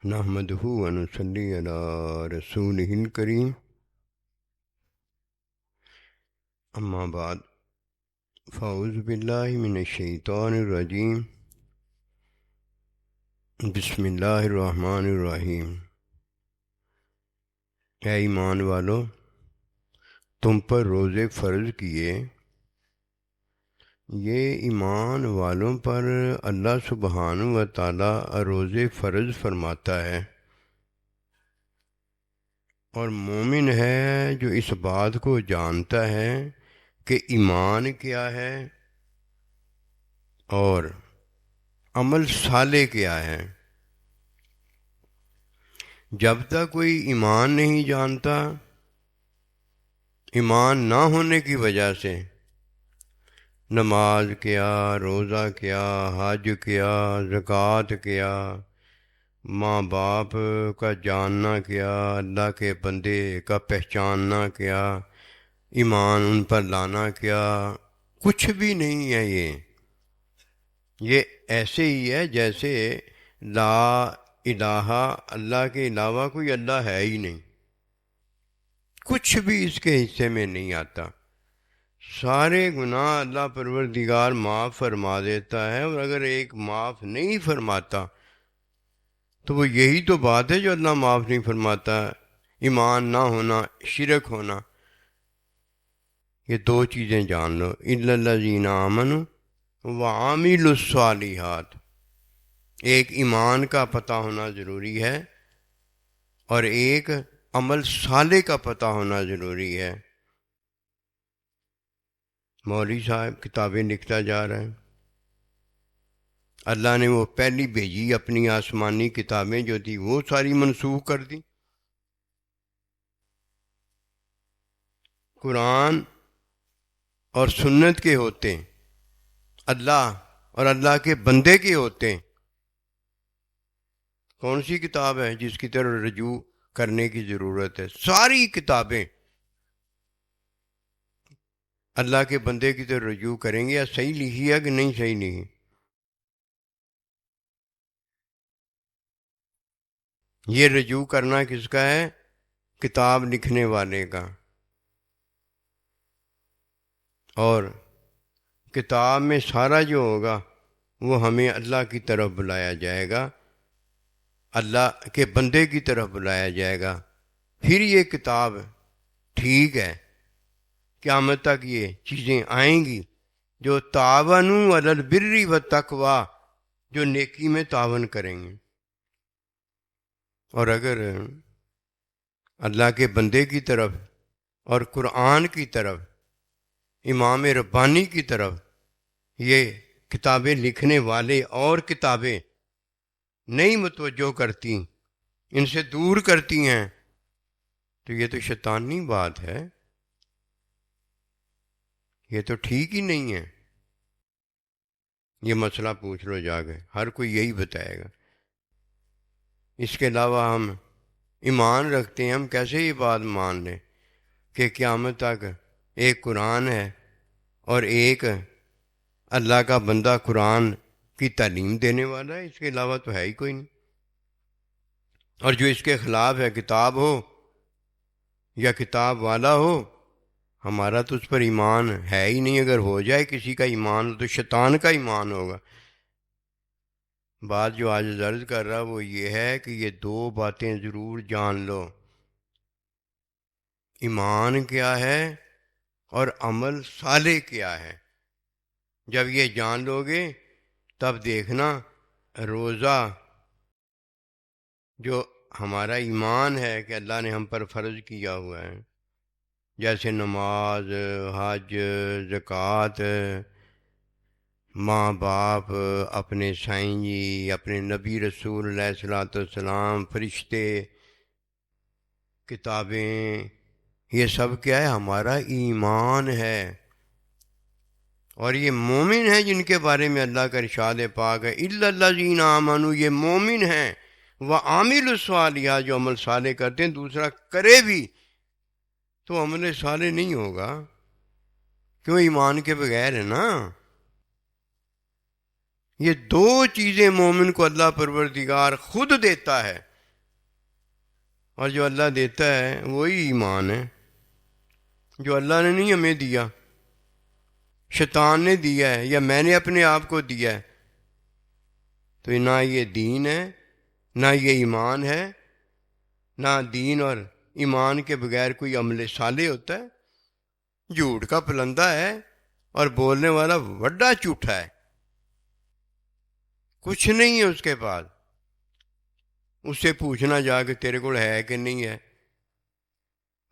نحمدہ ونصلی علی رسولہ الکریم، اما بعد فاعوذ باللہ من الشیطان الرجیم، بسم اللہ الرحمن الرحیم۔ اے ایمان والو، تم پر روزے فرض کیے، یہ ایمان والوں پر اللہ سبحانہ و تعالیٰ روزے فرض فرماتا ہے، اور مومن ہے جو اس بات کو جانتا ہے کہ ایمان کیا ہے اور عمل صالح کیا ہے۔ جب تک کوئی ایمان نہیں جانتا، ایمان نہ ہونے کی وجہ سے نماز کیا، روزہ کیا، حج کیا، زکوٰۃ کیا، ماں باپ کا جاننا کیا، اللہ کے بندے کا پہچاننا کیا، ایمان ان پر لانا کیا، کچھ بھی نہیں ہے۔ یہ ایسے ہی ہے جیسے لا الہ، اللہ کے علاوہ کوئی اللہ ہے ہی نہیں، کچھ بھی اس کے حصے میں نہیں آتا۔ سارے گناہ اللہ پروردگار معاف فرما دیتا ہے، اور اگر ایک معاف نہیں فرماتا تو وہ یہی تو بات ہے جو اللہ معاف نہیں فرماتا، ایمان نہ ہونا، شرک ہونا۔ یہ دو چیزیں جان لو، الا الذین آمنوا وعملوا الصالحات۔ ایک ایمان کا پتہ ہونا ضروری ہے، اور ایک عمل صالح کا پتہ ہونا ضروری ہے۔ مولوی صاحب کتابیں لکھتا جا رہا ہے، اللہ نے وہ پہلی بھیجی اپنی آسمانی کتابیں جو تھی وہ ساری منسوخ کر دی۔ قرآن اور سنت کے ہوتے، اللہ اور اللہ کے بندے کے ہوتے، کون سی کتاب ہے جس کی طرف رجوع کرنے کی ضرورت ہے؟ ساری کتابیں اللہ کے بندے کی طرف رجوع کریں گے، یا صحیح لکھی ہے کہ نہیں صحیح لکھی؟ یہ رجوع کرنا کس کا ہے؟ کتاب لکھنے والے کا۔ اور کتاب میں سارا جو ہوگا وہ ہمیں اللہ کی طرف بلایا جائے گا، اللہ کے بندے کی طرف بلایا جائے گا۔ پھر یہ کتاب ٹھیک ہے، قیامت تک یہ چیزیں آئیں گی جو تعاونوا علی البر والتقوی، جو نیکی میں تعاون کریں گے۔ اور اگر اللہ کے بندے کی طرف اور قرآن کی طرف، امام ربانی کی طرف یہ کتابیں لکھنے والے اور کتابیں نہیں متوجہ کرتی، ان سے دور کرتی ہیں، تو یہ تو شیطانی بات ہے، یہ تو ٹھیک ہی نہیں ہے۔ یہ مسئلہ پوچھ لو جا کے، ہر کوئی یہی بتائے گا۔ اس کے علاوہ ہم ایمان رکھتے ہیں، ہم کیسے یہ بات مان لیں کہ قیامت تک ایک قرآن ہے اور ایک اللہ کا بندہ قرآن کی تعلیم دینے والا ہے، اس کے علاوہ تو ہے ہی کوئی نہیں۔ اور جو اس کے خلاف ہے، کتاب ہو یا کتاب والا ہو، ہمارا تو اس پر ایمان ہے ہی نہیں۔ اگر ہو جائے کسی کا ایمان تو شیطان کا ایمان ہوگا۔ بات جو آج عرض کر رہا وہ یہ ہے کہ یہ دو باتیں ضرور جان لو، ایمان کیا ہے اور عمل صالح کیا ہے۔ جب یہ جان لو گے تب دیکھنا روزہ جو ہمارا ایمان ہے کہ اللہ نے ہم پر فرض کیا ہوا ہے، جیسے نماز، حج، زکوٰۃ، ماں باپ، اپنے سائیں جی، اپنے نبی رسول علیہ الصلوۃ والسلام، فرشتے، کتابیں، یہ سب کیا ہے؟ ہمارا ایمان ہے۔ اور یہ مومن ہیں جن کے بارے میں اللہ کا ارشاد پاک ہے، الا الذین آمنوا، یہ مومن ہیں، وعملوا الصالحات، جو عمل صالح کرتے ہیں۔ دوسرا کرے بھی تو عمل صالح نہیں ہوگا، کیوں؟ ایمان کے بغیر ہے نا۔ یہ دو چیزیں مومن کو اللہ پروردگار خود دیتا ہے۔ اور جو اللہ دیتا ہے وہی ایمان ہے. جو اللہ نے نہیں ہمیں دیا، شیطان نے دیا ہے یا میں نے اپنے آپ کو دیا ہے، تو نہ یہ دین ہے، نہ یہ ایمان ہے. نہ دین اور ایمان کے بغیر کوئی عمل صالح ہوتا ہے. جھوٹ کا پلندہ ہے اور بولنے والا بڑا جھوٹا ہے. کچھ نہیں ہے اس کے پاس. اس سے پوچھنا جا کے تیرے کو ہے کہ نہیں ہے.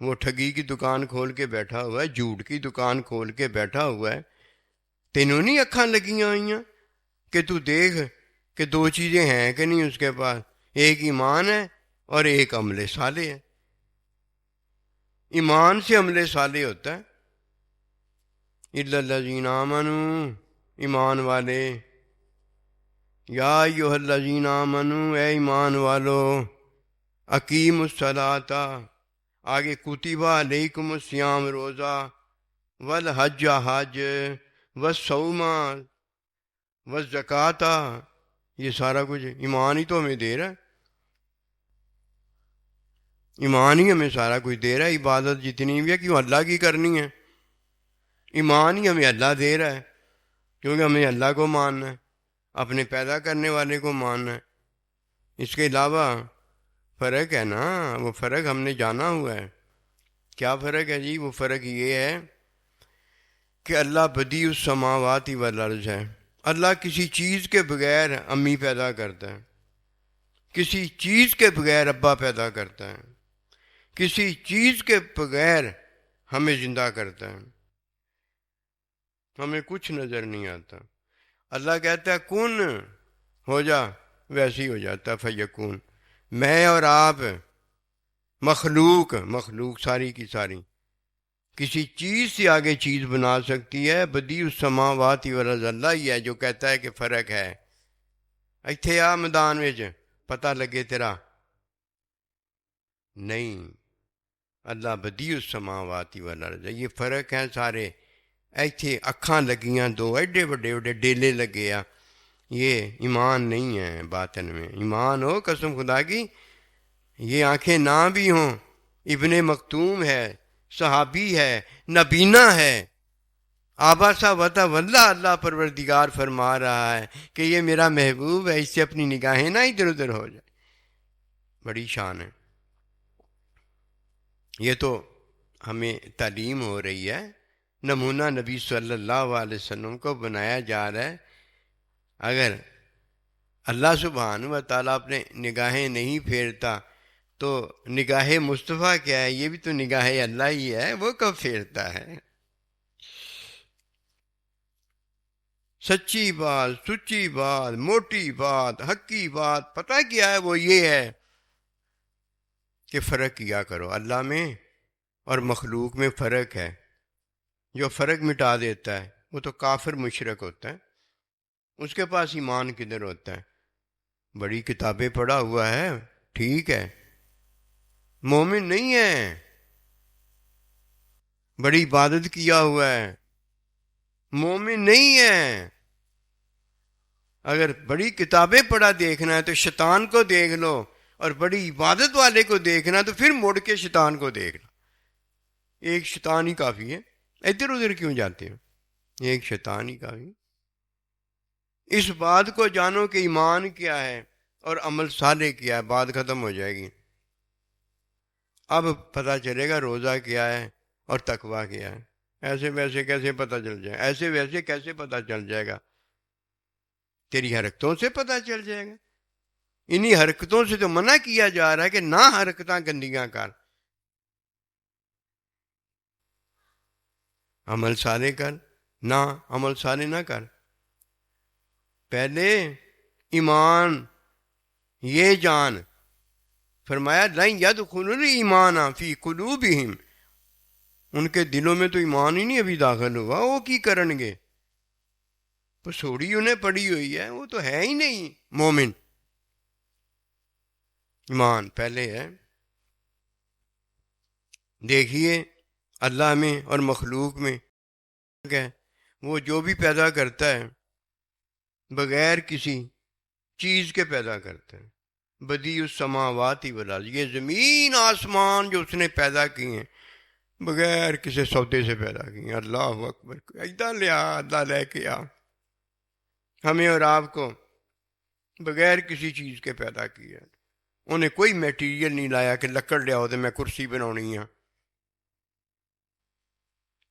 وہ ٹھگی کی دکان کھول کے بیٹھا ہوا ہے، جھوٹ کی دکان کھول کے بیٹھا ہوا ہے. تینوں نہیں اکھاں لگیاں ہوئیاں کہ تو دیکھ کہ دو چیزیں ہیں کہ نہیں اس کے پاس؟ ایک ایمان ہے اور ایک عمل صالح ہے. ایمان سے عمل صالح ہوتا ہے. الا الذین آمنوا، ایمان والے. یا ایھا الذین آمنوا، اے ایمان والو. اقیموا الصلاۃ، آگے کتب علیکم الصیام روزہ، والحج حج، والصوم والزکوٰۃ. یہ سارا کچھ ایمان ہی تو ہمیں دے رہا ہے. ایمان ہی ہمیں سارا کچھ دے رہا ہے. عبادت جتنی بھی ہے کیوں اللہ کی کرنی ہے. ایمان ہی ہمیں اللہ دے رہا ہے، کیونکہ ہمیں اللہ کو ماننا ہے، اپنے پیدا کرنے والے کو ماننا ہے. اس کے علاوہ فرق ہے نا، وہ فرق ہم نے جانا ہوا ہے. کیا فرق ہے جی؟ وہ فرق یہ ہے کہ اللہ بدیع السماوات والارض ہے. اللہ کسی چیز کے بغیر امی پیدا کرتا ہے، کسی چیز کے بغیر ابا پیدا کرتا ہے، کسی چیز کے بغیر ہمیں زندہ کرتا ہے. ہمیں کچھ نظر نہیں آتا. اللہ کہتا ہے کن ہو جا، ویسے ہی ہو جاتا. فیکون. میں اور آپ مخلوق ساری کی ساری کسی چیز سے آگے چیز بنا سکتی ہے. بدیع السماوات والارض اللہ ہی ہے جو کہتا ہے کہ فرق ہے. ایتھے آ میدان وچ پتہ لگے تیرا. نہیں، اللہ بدیع السماوات والارض. یہ فرق ہے سارے. ایتھے اکھاں لگیاں دو ایڈے وڈے وڈے ڈیلے لگے آ. یہ ایمان نہیں ہے باطن میں. ایمان ہو قسم خدا کی، یہ آنکھیں نہ بھی ہوں. ابن مکتوم ہے، صحابی ہے، نبینا ہے. آباسا وطا واللہ اللہ پروردگار فرما رہا ہے کہ یہ میرا محبوب ہے، اس سے اپنی نگاہیں نہ ادھر ادھر ہو جائے. بڑی شان ہے. یہ تو ہمیں تعلیم ہو رہی ہے. نمونہ نبی صلی اللہ علیہ وسلم کو بنایا جا رہا ہے. اگر اللہ سبحانہ و تعالیٰ اپنے نگاہیں نہیں پھیرتا تو نگاہ مصطفیٰ کیا ہے؟ یہ بھی تو نگاہ اللہ ہی ہے. وہ کب پھیرتا ہے؟ سچی بات، سچی بات، موٹی بات، حقی بات پتہ کیا ہے؟ وہ یہ ہے کہ فرق کیا کرو. اللہ میں اور مخلوق میں فرق ہے. جو فرق مٹا دیتا ہے وہ تو کافر مشرک ہوتا ہے. اس کے پاس ایمان کدھر ہوتا ہے؟ بڑی کتابیں پڑھا ہوا ہے، ٹھیک ہے، مومن نہیں ہے. بڑی عبادت کیا ہوا ہے، مومن نہیں ہے. اگر بڑی کتابیں پڑھا دیکھنا ہے تو شیطان کو دیکھ لو، اور بڑی عبادت والے کو دیکھنا تو پھر مڑ کے شیطان کو دیکھنا. ایک شیطان ہی کافی ہے. ادھر ادھر کیوں جاتے ہو؟ ایک شیطان ہی کافی. اس بات کو جانو کہ ایمان کیا ہے اور عمل صالح کیا ہے. بات ختم ہو جائے گی. اب پتہ چلے گا روزہ کیا ہے اور تقویٰ کیا ہے. ایسے ویسے کیسے پتہ چل جائے گا؟ ایسے ویسے کیسے پتہ چل جائے گا؟ تیری حرکتوں سے پتہ چل جائے گا. انہی حرکتوں سے تو منع کیا جا رہا ہے کہ نہ حرکتاں گندیاں کر، عمل صالح کر. نہ عمل صالح نہ کر. پہلے ایمان یہ جان. فرمایا لن يدخل الایمان فی قلوبہم، ان کے دلوں میں تو ایمان ہی نہیں ابھی داخل ہوا. وہ کی کرن گے؟ پسوڑی انہیں پڑی ہوئی ہے، وہ تو ہے ہی نہیں مومن. ایمان پہلے ہے. دیکھیے اللہ میں اور مخلوق میں ہے. وہ جو بھی پیدا کرتا ہے بغیر کسی چیز کے پیدا کرتا ہے، بدیع السماوات والارض، یہ زمین آسمان جو اس نے پیدا کی ہیں بغیر کسی سودے سے پیدا کی ہیں۔ اللہ اکبر، ادھر لیا اللہ لے کے آ، ہمیں اور آپ کو بغیر کسی چیز کے پیدا کیا۔ انہیں کوئی میٹیریل نہیں لایا کہ لکڑ لیاؤ تو میں کرسی بنانی ہے،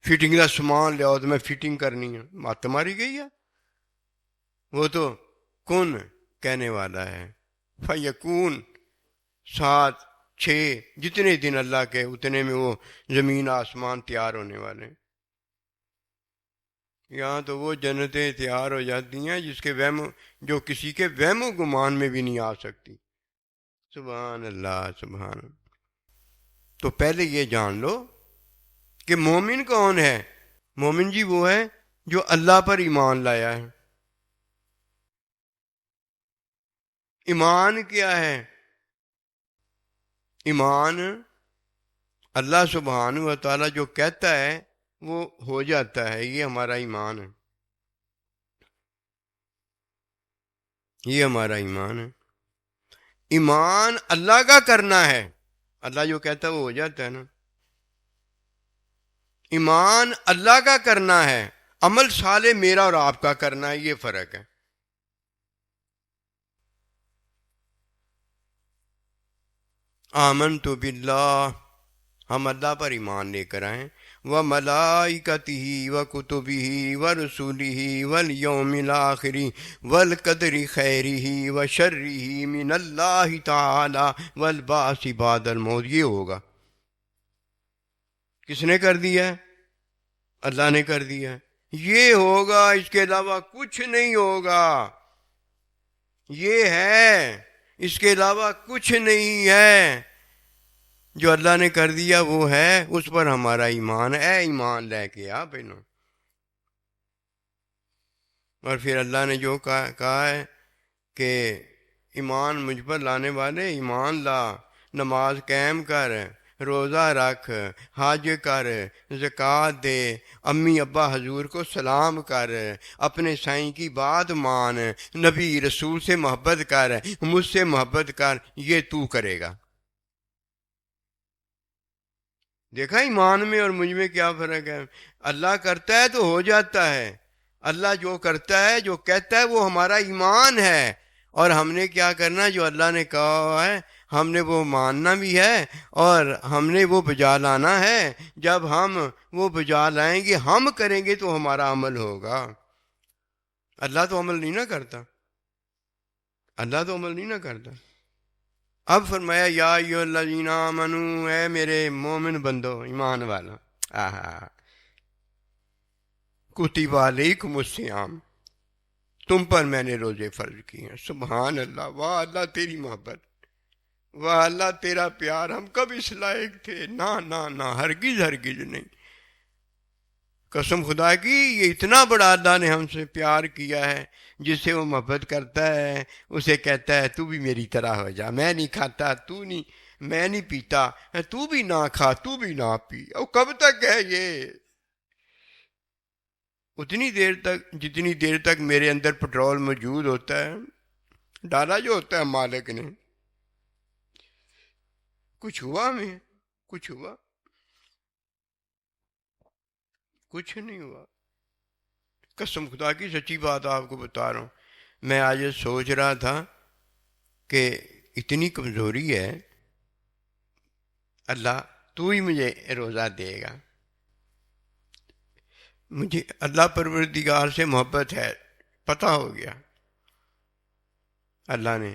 فٹنگ کا سامان لیاؤ تو میں فٹنگ کرنی ہے، مت ماری گئی ہے۔ وہ تو کن کہنے والا ہے، فیکون، 7 6 جتنے دن اللہ کے اتنے میں وہ زمین آسمان تیار ہونے والے ہیں۔ یہاں تو وہ جنتیں تیار ہو جاتی ہیں جس کے وہم، جو کسی کے وہم و گمان میں بھی نہیں آ سکتی۔ سبحان اللہ سبحان اللہ۔ تو پہلے یہ جان لو کہ مومن کون ہے۔ مومن جی وہ ہے جو اللہ پر ایمان لایا ہے۔ ایمان کیا ہے؟ ایمان اللہ سبحانہ و تعالیٰ جو کہتا ہے وہ ہو جاتا ہے، یہ ہمارا ایمان ہے، یہ ہمارا ایمان ہے۔ ایمان اللہ کا کرنا ہے، اللہ جو کہتا ہے وہ ہو جاتا ہے نا۔ ایمان اللہ کا کرنا ہے، عمل صالح میرا اور آپ کا کرنا ہے، یہ فرق ہے۔ آمنت باللہ، ہم اللہ پر ایمان لے کر آئیں، وملائکتہ وکتبہ ورسلہ والیوم الآخر والقدر خیرہ وشرہ من اللہ تعالی والبعث بعد الموت۔ یہ ہوگا، کس نے کر دیا ہے؟ اللہ نے کر دیا ہے۔ یہ ہوگا، اس کے علاوہ کچھ نہیں ہوگا۔ یہ ہے، اس کے علاوہ کچھ نہیں ہے۔ جو اللہ نے کر دیا وہ ہے، اس پر ہمارا ایمان ہے۔ ایمان لے کے آ پہلو۔ اور پھر اللہ نے جو کہا ہے کہ ایمان مجھ پر لانے والے ایمان لا، نماز قائم کر، روزہ رکھ، حج کر، زکوٰۃ دے، امی ابا حضور کو سلام کر، اپنے سائیں کی بات مان، نبی رسول سے محبت کر، مجھ سے محبت کر، یہ تو کرے گا۔ دیکھا ایمان میں اور مجھ میں کیا فرق ہے؟ اللہ کرتا ہے تو ہو جاتا ہے۔ اللہ جو کرتا ہے، جو کہتا ہے، وہ ہمارا ایمان ہے۔ اور ہم نے کیا کرنا؟ جو اللہ نے کہا ہے ہم نے وہ ماننا بھی ہے، اور ہم نے وہ بجا لانا ہے۔ جب ہم وہ بجا لائیں گے، ہم کریں گے تو ہمارا عمل ہوگا۔ اللہ تو عمل نہیں نہ کرتا، اللہ تو عمل نہیں نہ کرتا۔ اب فرمایا یا ایھا الذین آمنو، اے میرے مومن بندو، ایمان والا، کتب علیکم الصیام، تم پر میں نے روزے فرض کیے ہیں۔ سبحان اللہ، واہ اللہ تیری محبت، واہ اللہ تیرا پیار، ہم کب اس لائق تھے؟ نہ نہ نہ، ہرگز ہرگز نہیں۔ قسم خدا کی، یہ اتنا بڑا اللہ نے ہم سے پیار کیا ہے، جس سے وہ محبت کرتا ہے اسے کہتا ہے تو بھی میری طرح ہو جا۔ میں نہیں کھاتا تو نہیں، میں نہیں پیتا تو بھی نہ کھا، تو بھی نہ پی۔ اور کب تک ہے یہ؟ اتنی دیر تک جتنی دیر تک میرے اندر پٹرول موجود ہوتا ہے، ڈالا جو ہوتا ہے مالک نے۔ کچھ ہوا ہمیں؟ کچھ ہوا؟ کچھ نہیں ہوا۔ قسم خدا کی سچی بات آپ کو بتا رہا ہوں، میں آج سوچ رہا تھا کہ اتنی کمزوری ہے، اللہ تو ہی مجھے روزہ دے گا۔ مجھے اللہ پروردگار سے محبت ہے، پتہ ہو گیا۔ اللہ نے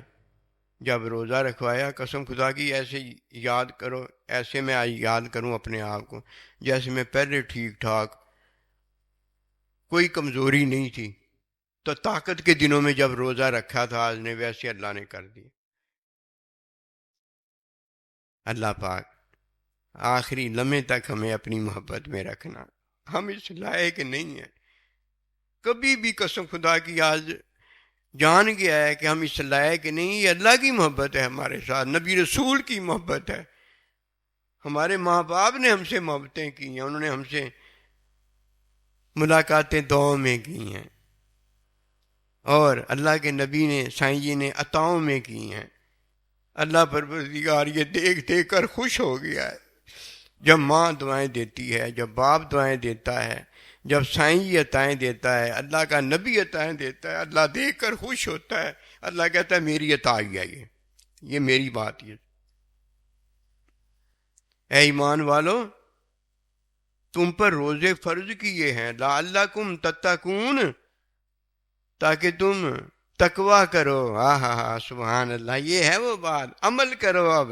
جب روزہ رکھوایا، قسم خدا کی ایسے یاد کرو، ایسے میں آج یاد کروں اپنے آپ کو جیسے میں پہلے ٹھیک ٹھاک، کوئی کمزوری نہیں تھی، تو طاقت کے دنوں میں جب روزہ رکھا تھا آج نے، ویسے اللہ نے کر دیا۔ اللہ پاک آخری لمحے تک ہمیں اپنی محبت میں رکھنا۔ ہم اس لائق نہیں ہیں کبھی بھی، قسم خدا کی آج جان گیا ہے کہ ہم اس لائق نہیں۔ یہ اللہ کی محبت ہے ہمارے ساتھ، نبی رسول کی محبت ہے۔ ہمارے ماں باپ نے ہم سے محبتیں کی ہیں، انہوں نے ہم سے ملاقاتیں دعاؤں میں کی ہیں، اور اللہ کے نبی نے، سائیں جی نے عطاؤں میں کی ہیں۔ اللہ پروردگار یہ دیکھ دیکھ کر خوش ہو گیا ہے۔ جب ماں دعائیں دیتی ہے، جب باپ دعائیں دیتا ہے، جب سائیں عطائیں دیتا ہے، اللہ کا نبی عطائیں دیتا ہے، اللہ دیکھ کر خوش ہوتا ہے۔ اللہ کہتا ہے میری عطا آئی ہے، یہ میری بات ہے۔ اے ایمان والو، تم پر روزے فرض کیے ہیں لعلکم تتقون، تاکہ تم تقوی کرو۔ ہاں ہاں ہاں، سبحان اللہ، یہ ہے وہ بات، عمل کرو۔ اب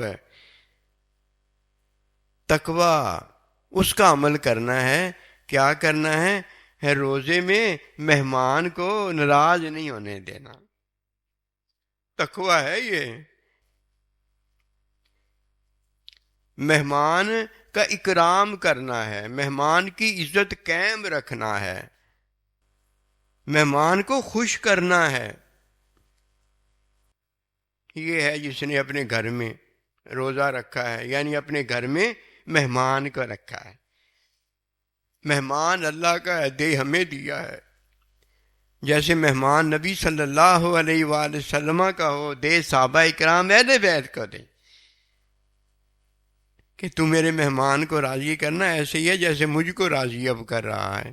تقوی اس کا عمل کرنا ہے۔ کیا کرنا ہے روزے میں مہمان کو ناراض نہیں ہونے دینا، تقوی ہے یہ۔ مہمان کا اکرام کرنا ہے، مہمان کی عزت قائم رکھنا ہے، مہمان کو خوش کرنا ہے۔ یہ ہے جس نے اپنے گھر میں روزہ رکھا ہے، یعنی اپنے گھر میں مہمان کو رکھا ہے۔ مہمان اللہ کا ہے، دے ہمیں دیا ہے۔ جیسے مہمان نبی صلی اللہ علیہ وآلہ وسلم کا ہو، دے صحابہ اکرام اہل بیت کو دے، کہ تو میرے مہمان کو راضی کرنا ایسے ہی ہے جیسے مجھ کو راضی اب کر رہا ہے۔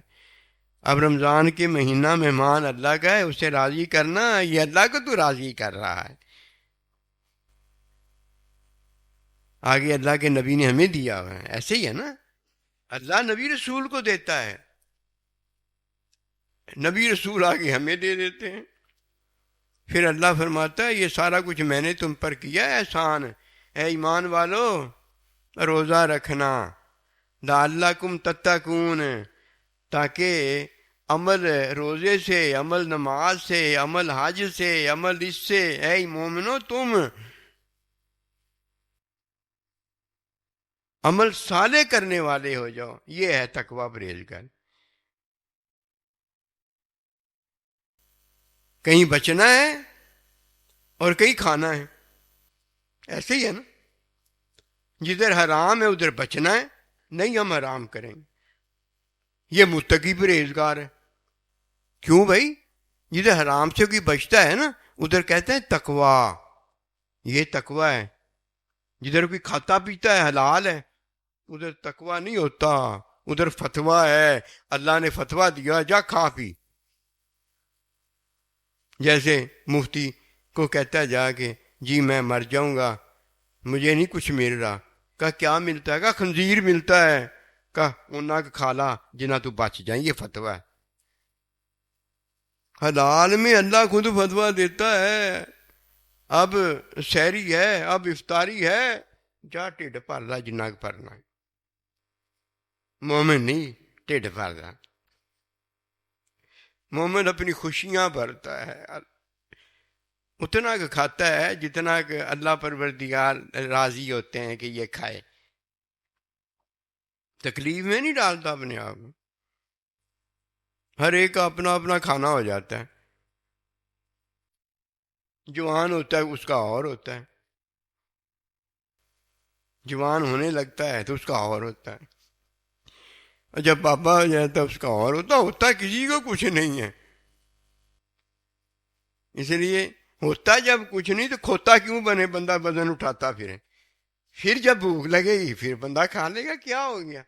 اب رمضان کے مہینہ مہمان اللہ کا ہے، اسے راضی کرنا، یہ اللہ کو تو راضی کر رہا ہے۔ آگے اللہ کے نبی نے ہمیں دیا ہوا ہے، ایسے ہی ہے نا، اللہ نبی رسول کو دیتا ہے، نبی رسول آگے ہمیں دے دیتے ہیں۔ پھر اللہ فرماتا ہے یہ سارا کچھ میں نے تم پر کیا ہے احسان۔ اے ایمان والو، روزہ رکھنا لعلکم تتقون، تاکہ عمل روزے سے، عمل نماز سے، عمل حج سے، عمل اس سے، اے مومنو تم عمل صالح کرنے والے ہو جاؤ۔ یہ ہے تقوی پرہیزگار۔ کہیں بچنا ہے اور کہیں کھانا ہے، ایسے ہی ہے نا، جدھر حرام ہے ادھر بچنا ہے، نہیں ہم حرام کریں گے۔ یہ متقی پرہیزگار ہے۔ کیوں بھائی؟ جدھر حرام سے کوئی بچتا ہے نا ادھر کہتے ہیں تقوی، یہ تقوی ہے۔ جدھر کوئی کھاتا پیتا ہے حلال ہے، ادھر تقوی نہیں ہوتا، ادھر فتویٰ ہے، اللہ نے فتویٰ دیا جا کھا پی۔ جیسے مفتی کو کہتا ہے جا کے جی میں مر جاؤں گا، مجھے نہیں کچھ مل رہا۔ کہا کیا ملتا ہے؟ کہا خنزیر ملتا ہے۔ کہا انہاں کا کھالا جنہ تو بچ جائیں، یہ فتویٰ ہے۔ حلال میں اللہ خود فتویٰ دیتا ہے۔ اب سحری ہے، اب افطاری ہے، جا ٹھڈ بھر لا جنہ کو بھرنا ہے۔ مومن نہیں ٹھڈ بھرتا، مومن اپنی خوشیاں بھرتا ہے، اتنا کہ کھاتا ہے جتنا کہ اللہ پروردگار راضی ہوتے ہیں کہ یہ کھائے، تکلیف میں نہیں ڈالتا اپنے آپ میں۔ ہر ایک کا اپنا اپنا کھانا ہو جاتا ہے۔ جوان ہوتا ہے اس کا اور ہوتا ہے، جوان ہونے لگتا ہے تو اس کا اور ہوتا ہے، اور جب بابا ہو جاتا ہے اس کا اور ہوتا کسی کو کچھ نہیں ہے۔ اس لیے ہوتا جب کچھ نہیں تو کھوتا کیوں بنے، بندہ وزن اٹھاتا پھرے۔ پھر جب بھوک لگے گی پھر بندہ کھا لے گا، کیا ہو گیا؟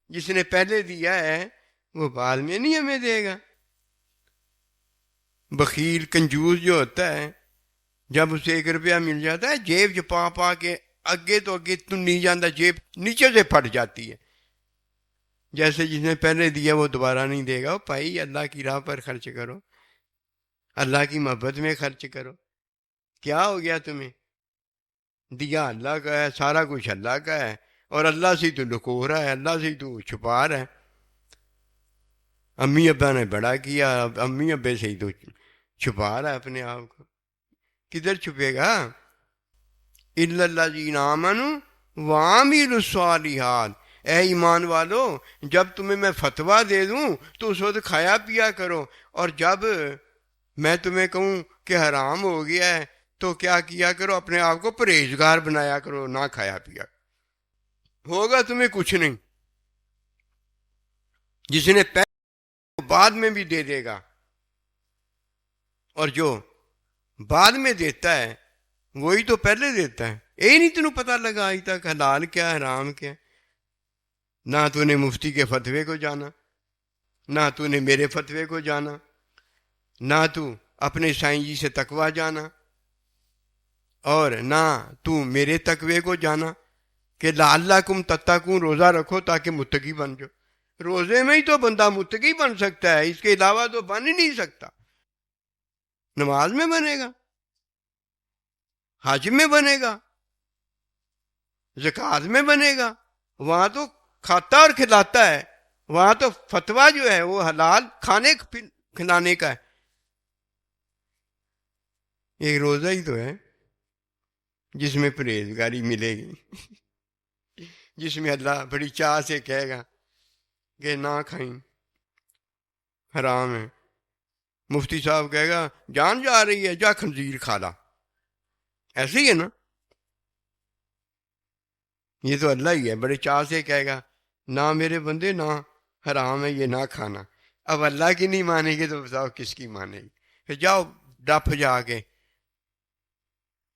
جس نے پہلے دیا ہے وہ بعد میں نہیں ہمیں دے گا۔ بخیل کنجوس جو ہوتا ہے، جب اسے 1 روپیہ مل جاتا ہے جیب پا پا کے اگے تو اگے تو نہیں جاتا، جیب نیچے سے پھٹ جاتی ہے۔ جیسے جس نے پہلے دیا وہ دوبارہ نہیں دے گا۔ بھائی اللہ کی راہ پر خرچ کرو، اللہ کی محبت میں خرچ کرو۔ کیا ہو گیا تمہیں؟ دیا اللہ کا ہے، سارا کچھ اللہ کا ہے، اور اللہ سے تو لکو رہا ہے، اللہ سے تو چھپا رہا ہے۔ امی ابا نے بڑا کیا، امی ابے سے ہی تو چھپا رہا ہے اپنے آپ کو۔ کدھر چھپے گا؟ اِلَّا الَّذِينَ آمَنُوا وَعَمِلُوا الصَّالِحَاتِ۔ اے ایمان والو، جب تمہیں میں فتویٰ دے دوں تو اس وقت کھایا پیا کرو، اور جب میں تمہیں کہوں کہ حرام ہو گیا ہے تو کیا کیا کرو؟ اپنے آپ کو پرہیزگار بنایا کرو، نہ کھایا پیا۔ ہوگا تمہیں کچھ نہیں۔ جس نے پہلے بعد میں بھی دے دے گا، اور جو بعد میں دیتا ہے وہی تو پہلے دیتا ہے. یہ نہیں تینوں پتہ لگا آج تک حلال کیا حرام کیا. نہ تو نے مفتی کے فتوے کو جانا، نہ تو نے میرے فتوے کو جانا، نہ تو اپنے سائیں جی سے تقوی جانا، اور نہ تو میرے تقوی کو جانا کہ لعلکم تتقون، روزہ رکھو تاکہ متقی بن جاؤ. روزے میں ہی تو بندہ متقی بن سکتا ہے، اس کے علاوہ تو بن ہی نہیں سکتا. نماز میں بنے گا، حج میں بنے گا، زکوٰۃ میں بنے گا. وہاں تو کھاتا اور کھلاتا ہے، وہاں تو فتویٰ جو ہے وہ حلال کھانے کھلانے کا ہے. ایک روزہ ہی تو ہے جس میں پرہیزگاری ملے گی، جس میں اللہ بڑی چاہ سے کہے گا کہ نہ کھائیں، حرام ہے. مفتی صاحب کہے گا جان جا رہی ہے، جا خنزیر کھا لا. ایسے ہی ہے نا، یہ تو اللہ ہی ہے، بڑے چاہ سے کہے گا نہ میرے بندے، نہ حرام ہے یہ نہ کھانا. اب اللہ کی نہیں مانے گے تو بتاؤ کس کی مانے گی. پھر جاؤ ڈپ جا کے،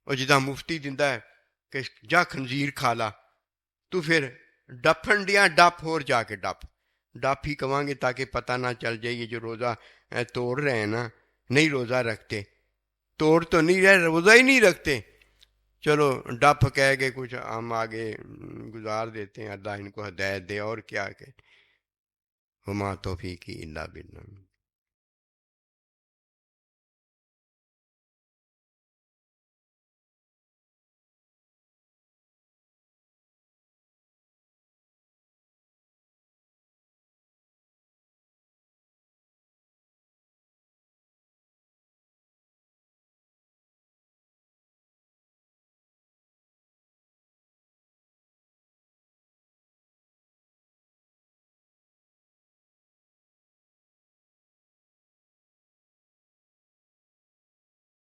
اور جدہ مفتی دندہ ہے کہ جا خنزیر کھا لا، تو پھر ڈپن دیا ڈپ اور جا کے ڈپ ہی کہاں گے تاکہ پتہ نہ چل جائے یہ جو روزہ توڑ رہے ہیں نا نہیں روزہ رکھتے. توڑ تو نہیں رہے، روزہ ہی نہیں رکھتے. چلو ڈپ کہہ کے کچھ ہم آگے گزار دیتے ہیں، اللہ ان کو ہدایت دے. اور کیا کہ وما توفیقی الا باللہ.